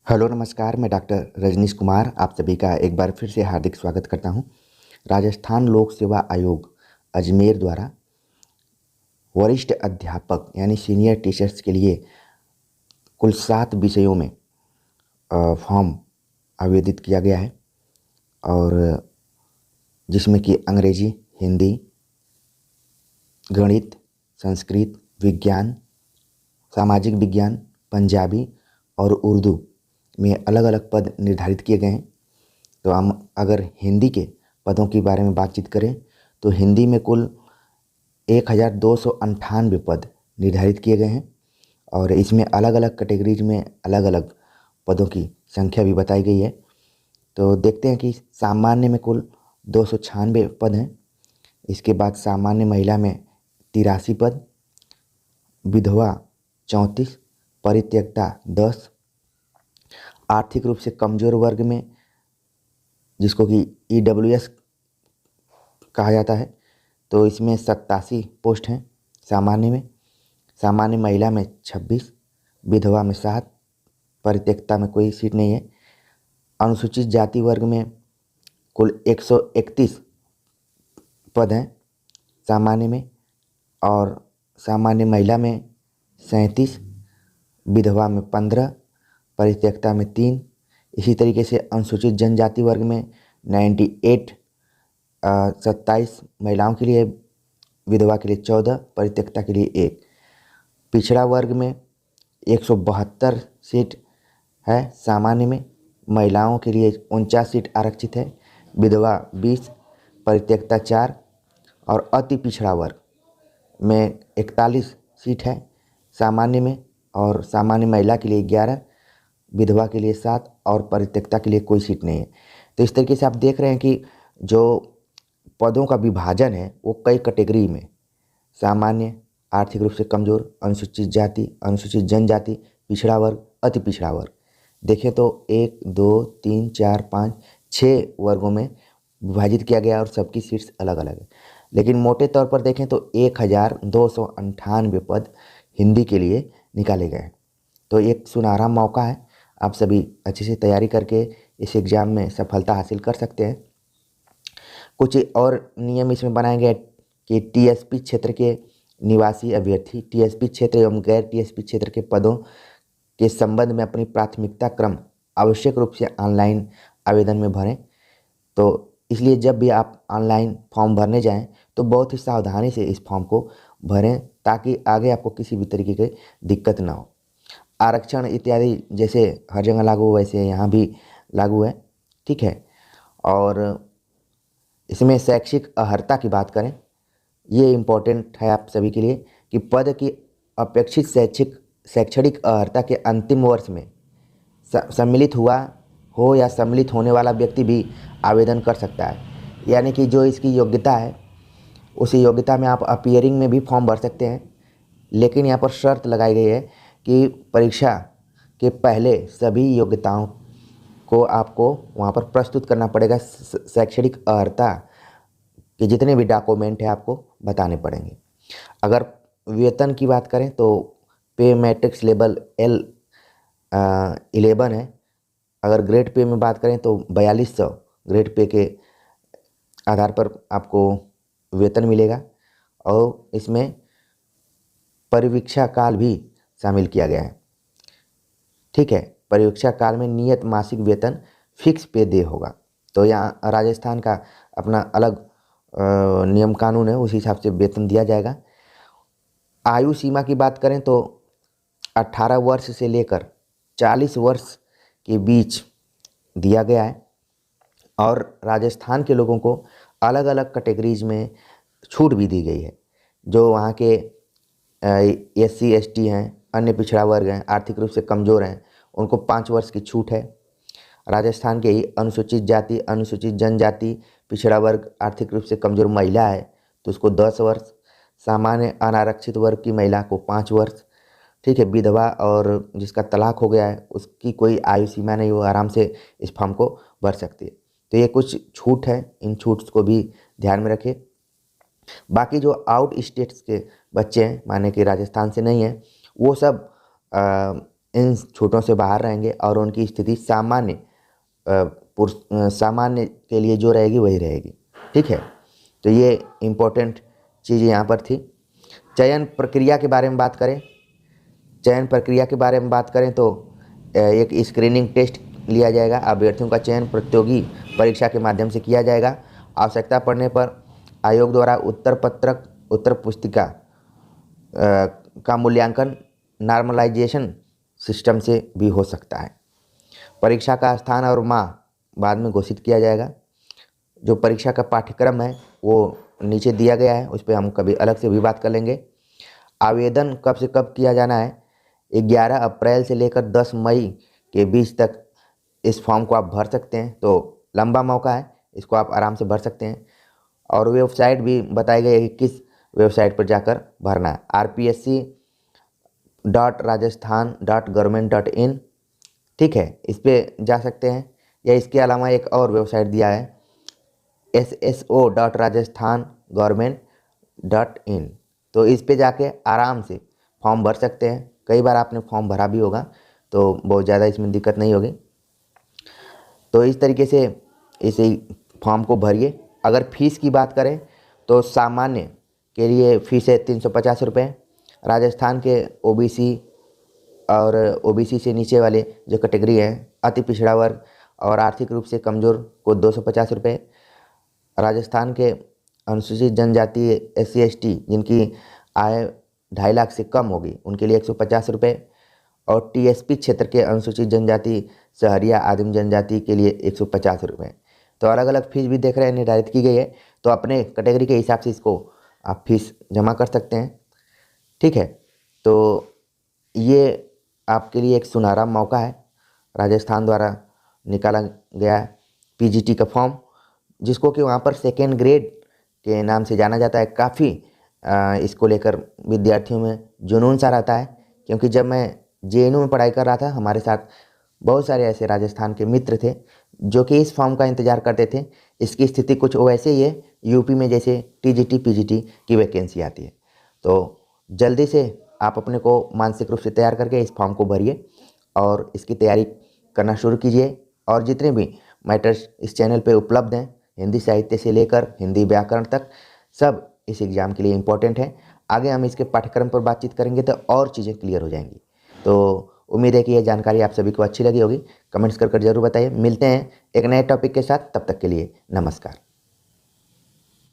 Hello नमस्कार, मैं doctor Rajneesh Kumar आप सभी का एक बार फिर से हार्दिक स्वागत करता हूं। राजस्थान लोक सेवा आयोग अजमेर द्वारा वरिष्ठ अध्यापक यानी सीनियर टीचर्स के लिए कुल 7 विषयों में फॉर्म आवेदित किया गया है और जिसमें कि अंग्रेजी, हिंदी, गणित, संस्कृत, विज्ञान, सामाजिक विज्ञान, पंजाबी और उर्दू में अलग अलग पद निर्धारित किए गए हैं। तो हम अगर हिंदी के पदों के बारे में बातचीत करें तो हिंदी में कुल 1298 पद निर्धारित किए गए हैं और इसमें अलग अलग कैटेगरीज में अलग अलग पदों की संख्या भी बताई गई है। तो देखते हैं कि सामान्य में कुल 296 पद हैं। इसके बाद सामान्य महिला में 83 पद, विधवा 34, परित्यक्ता 10, आर्थिक रूप से कमज़ोर वर्ग में जिसको कि EWS कहा जाता है तो इसमें 87 पोस्ट हैं सामान्य में। सामान्य महिला में 26, विधवा में 7, परित्यक्ता में कोई सीट नहीं है। अनुसूचित जाति वर्ग में कुल 131 पद हैं सामान्य में और सामान्य महिला में 37, विधवा में 15, परित्यक्ता में 3। इसी तरीके से अनुसूचित जनजाति वर्ग में 98 27 महिलाओं के लिए, विधवा के लिए 14, परित्यक्ता के लिए 1। पिछड़ा वर्ग में 172 सीट है सामान्य में, महिलाओं के लिए 49 सीट आरक्षित है, विधवा 20, परित्यक्ता 4 और अति पिछड़ा वर्ग में 41 सीट है सामान्य में और सामान्य महिला के लिए 11, विधवा के लिए 7 और परित्यक्ता के लिए कोई सीट नहीं है। तो इस तरीके से आप देख रहे हैं कि जो पदों का विभाजन है वो कई कैटेगरी में, सामान्य, आर्थिक रूप से कमज़ोर, अनुसूचित जाति, अनुसूचित जनजाति, पिछड़ा वर्ग, अति पिछड़ा वर्ग, देखें तो 1 2 3 4 5 6 वर्गों में विभाजित किया गया और सबकी सीट्स अलग अलग है। लेकिन मोटे तौर पर देखें तो 1298 पद हिंदी के लिए निकाले गए हैं। तो एक सुनहरा मौका है, आप सभी अच्छे से तैयारी करके इस एग्ज़ाम में सफलता हासिल कर सकते हैं। कुछ और नियम इसमें बनाए गए कि TSP क्षेत्र के निवासी अभ्यर्थी TSP क्षेत्र एवं गैर TSP क्षेत्र के पदों के संबंध में अपनी प्राथमिकता क्रम आवश्यक रूप से ऑनलाइन आवेदन में भरें। तो इसलिए जब भी आप ऑनलाइन फॉर्म भरने जाएं तो बहुत ही सावधानी से इस फॉर्म को भरें ताकि आगे आपको किसी भी तरीके की दिक्कत ना हो। आरक्षण इत्यादि जैसे हर जगह लागू हो वैसे यहाँ भी लागू है, ठीक है। और इसमें शैक्षिक अर्हता की बात करें, ये इम्पोर्टेंट है आप सभी के लिए कि पद की अपेक्षित शैक्षणिक अर्हता के अंतिम वर्ष में सम्मिलित हुआ हो या सम्मिलित होने वाला व्यक्ति भी आवेदन कर सकता है। यानी कि जो इसकी योग्यता है उसी योग्यता में आप अपीयरिंग में भी फॉर्म भर सकते हैं। लेकिन यहाँ पर शर्त लगाई गई है कि परीक्षा के पहले सभी योग्यताओं को आपको वहाँ पर प्रस्तुत करना पड़ेगा। शैक्षणिक अर्हता के जितने भी डॉक्यूमेंट हैं आपको बताने पड़ेंगे। अगर वेतन की बात करें तो पे मैट्रिक्स लेवल L11 है। अगर ग्रेड पे में बात करें तो 4200 ग्रेड पे के आधार पर आपको वेतन मिलेगा और इसमें परिवीक्षा काल भी शामिल किया गया है, ठीक है। परिवीक्षा काल में नियत मासिक वेतन फिक्स पे दे होगा। तो यहाँ राजस्थान का अपना अलग नियम कानून है, उसी हिसाब से वेतन दिया जाएगा। आयु सीमा की बात करें तो 18 वर्ष से लेकर 40 वर्ष के बीच दिया गया है और राजस्थान के लोगों को अलग अलग कैटेगरीज में छूट भी दी गई है। जो वहाँ के SC ST हैं, अन्य पिछड़ा वर्ग हैं, आर्थिक रूप से कमज़ोर हैं, उनको 5 वर्ष की छूट है। राजस्थान के ही अनुसूचित जाति, अनुसूचित जनजाति, पिछड़ा वर्ग, आर्थिक रूप से कमज़ोर महिला है तो उसको 10 वर्ष, सामान्य अनारक्षित वर्ग की महिला को 5 वर्ष, ठीक है। विधवा और जिसका तलाक हो गया है उसकी कोई आयु सीमा नहीं, वो आराम से इस फॉर्म को भर सकती है। तो ये कुछ छूट है, इन छूट्स को भी ध्यान में रखें। बाकी जो आउट स्टेट्स के बच्चे हैं, माने कि राजस्थान से नहीं हैं, वो सब इन छूटों से बाहर रहेंगे और उनकी स्थिति सामान्य सामान्य के लिए जो रहेगी वही रहेगी। ठीक है, तो ये इम्पोर्टेंट चीज़ यहाँ पर थी। चयन प्रक्रिया के बारे में बात करें, तो एक स्क्रीनिंग टेस्ट लिया जाएगा। अभ्यर्थियों का चयन प्रतियोगी परीक्षा के माध्यम से किया जाएगा। आवश्यकता पड़ने पर आयोग द्वारा उत्तर पुस्तिका का मूल्यांकन नॉर्मलाइजेशन सिस्टम से भी हो सकता है। परीक्षा का स्थान और माह बाद में घोषित किया जाएगा। जो परीक्षा का पाठ्यक्रम है वो नीचे दिया गया है, उस पर हम कभी अलग से भी बात कर लेंगे। आवेदन कब से कब किया जाना है? 11 अप्रैल से लेकर 10 मई के बीच तक इस फॉर्म को आप भर सकते हैं। तो लंबा मौका है, इसको आप आराम से भर सकते हैं। और वेबसाइट भी बताई गई है कि किस वेबसाइट पर जाकर भरना है। rpsc.rajasthan.government.in, ठीक है, इस पर जा सकते हैं। या इसके अलावा एक और वेबसाइट दिया है sso.rajasthan.government.in, तो इस पे जाके आराम से फॉर्म भर सकते हैं। कई बार आपने फॉर्म भरा भी होगा तो बहुत ज़्यादा इसमें दिक्कत नहीं होगी। तो इस तरीके से इसे फॉर्म को भरिए। अगर फीस की बात करें तो सामान्य के लिए फ़ीस है 350 रुपये। राजस्थान के ओबीसी और ओबीसी से नीचे वाले जो कैटेगरी हैं, अति पिछड़ा वर्ग और आर्थिक रूप से कमज़ोर को 250 रुपये। राजस्थान के अनुसूचित जनजाति SC/ST जिनकी आय 2.5 लाख से कम होगी उनके लिए 150 रुपये। और TSP क्षेत्र के अनुसूचित जनजाति सहरिया आदिम जनजाति के लिए 150 रुपये। तो अलग अलग फीस भी देख रहे हैं निर्धारित की गई है। तो अपने कैटेगरी के हिसाब से इसको आप फीस जमा कर सकते हैं। ठीक है, तो ये आपके लिए एक सुनहरा मौका है। राजस्थान द्वारा निकाला गया PGT का फॉर्म, जिसको कि वहाँ पर सेकेंड ग्रेड के नाम से जाना जाता है। काफ़ी इसको लेकर विद्यार्थियों में जुनून सा रहता है, क्योंकि जब मैं JNU में पढ़ाई कर रहा था हमारे साथ बहुत सारे ऐसे राजस्थान के मित्र थे जो कि इस फॉर्म का इंतज़ार करते थे। इसकी स्थिति कुछ वैसे ही है यूपी में जैसे TGT PGT की वैकेंसी आती है। तो जल्दी से आप अपने को मानसिक रूप से तैयार करके इस फॉर्म को भरिए और इसकी तैयारी करना शुरू कीजिए। और जितने भी मैटर्स इस चैनल पे उपलब्ध हैं, हिंदी साहित्य से लेकर हिंदी व्याकरण तक, सब इस एग्ज़ाम के लिए इम्पोर्टेंट है। आगे हम इसके पाठ्यक्रम पर बातचीत करेंगे तो और चीज़ें क्लियर हो जाएंगी। तो उम्मीद है कि यह जानकारी आप सभी को अच्छी लगी होगी। कमेंट्स कर जरूर बताइए। मिलते हैं एक नए टॉपिक के साथ, तब तक के लिए नमस्कार।